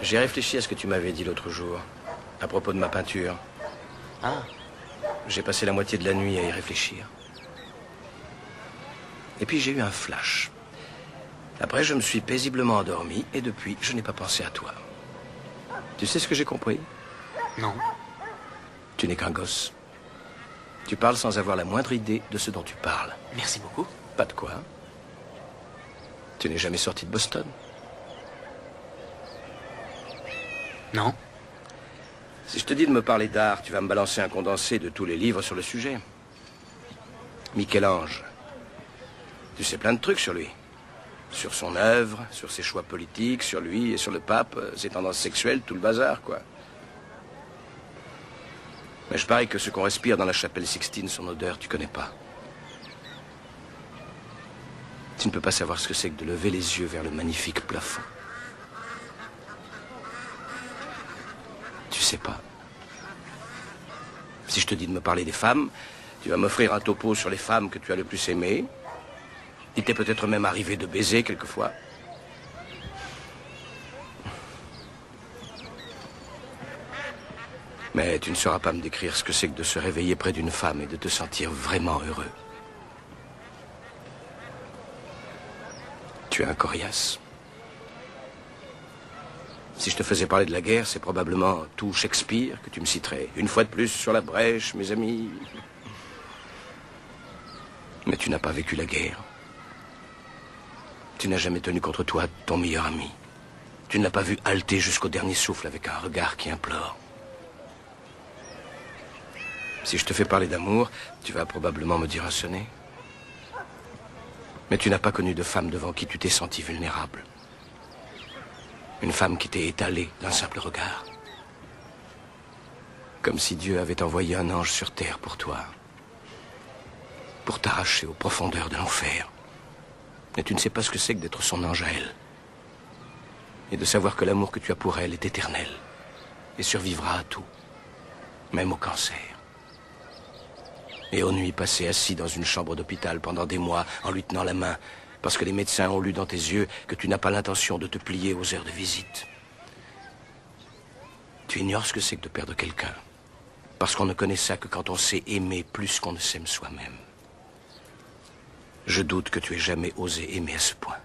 J'ai réfléchi à ce que tu m'avais dit l'autre jour, à propos de ma peinture. Ah. J'ai passé la moitié de la nuit à y réfléchir. Et puis j'ai eu un flash. Après, je me suis paisiblement endormi, et depuis, je n'ai pas pensé à toi. Tu sais ce que j'ai compris? Non. Tu n'es qu'un gosse. Tu parles sans avoir la moindre idée de ce dont tu parles. Merci beaucoup. Pas de quoi. Tu n'es jamais sorti de Boston? Non. Si je te dis de me parler d'art, tu vas me balancer un condensé de tous les livres sur le sujet. Michel-Ange. Tu sais plein de trucs sur lui. Sur son œuvre, sur ses choix politiques, sur lui et sur le pape, ses tendances sexuelles, tout le bazar, quoi. Mais je parie que ce qu'on respire dans la chapelle Sixtine, son odeur, tu connais pas. Tu ne peux pas savoir ce que c'est que de lever les yeux vers le magnifique plafond. Tu sais pas. Si je te dis de me parler des femmes, tu vas m'offrir un topo sur les femmes que tu as le plus aimées. Il t'est peut-être même arrivé de baiser quelquefois. Mais tu ne sauras pas me décrire ce que c'est que de se réveiller près d'une femme et de te sentir vraiment heureux. Tu es un coriace. Si je te faisais parler de la guerre, c'est probablement tout Shakespeare que tu me citerais. Une fois de plus sur la brèche, mes amis. Mais tu n'as pas vécu la guerre. Tu n'as jamais tenu contre toi ton meilleur ami. Tu ne l'as pas vu halter jusqu'au dernier souffle avec un regard qui implore. Si je te fais parler d'amour, tu vas probablement me dire un sonnet. Mais tu n'as pas connu de femme devant qui tu t'es senti vulnérable. Une femme qui t'est étalée d'un simple regard. Comme si Dieu avait envoyé un ange sur terre pour toi. Pour t'arracher aux profondeurs de l'enfer. Et tu ne sais pas ce que c'est que d'être son ange à elle. Et de savoir que l'amour que tu as pour elle est éternel. Et survivra à tout. Même au cancer. Et aux nuits passées assis dans une chambre d'hôpital pendant des mois en lui tenant la main. Parce que les médecins ont lu dans tes yeux que tu n'as pas l'intention de te plier aux heures de visite. Tu ignores ce que c'est que de perdre quelqu'un. Parce qu'on ne connaît ça que quand on sait aimer plus qu'on ne s'aime soi-même. Je doute que tu aies jamais osé aimer à ce point.